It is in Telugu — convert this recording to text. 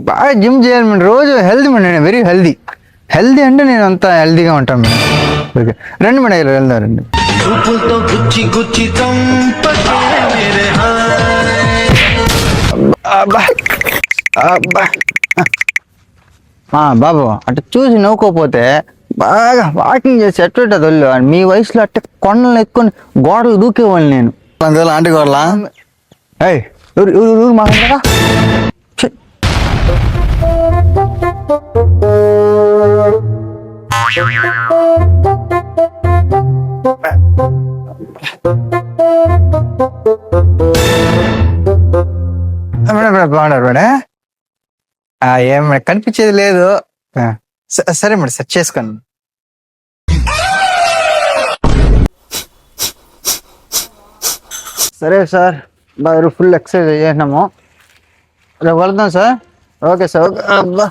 బాగా జిమ్ చేయాలి మేడం, రోజు హెల్దీ మేడం, నేను వెరీ హెల్దీ అంటే నేను అంత హెల్దీగా ఉంటాను మేడం. ఓకే రండి మేడం, ఇలా వెళ్దాం రండి. బాబు అటు చూసి నవ్వుకోపోతే బాగా వాకింగ్ చేసి ఎట్టుంటుంది వాళ్ళు. మీ వయసులో అట్టే కొండలు ఎక్కుని గోడలు దూకేవాళ్ళు నేను. అందువల్ల ఆంటీ గోడలా ఊరు మాట్లాడరా. బాగున్నారు మేడం. ఏం కనిపించేది లేదు. సరే మేడం, సెట్ చేసుకోండి. సరే సార్, బాగా ఫుల్ ఎక్సర్సైజ్ చేసినాము. రేపు వెళ్దాం సార్. Okay sir. ఓకే అబ్బా.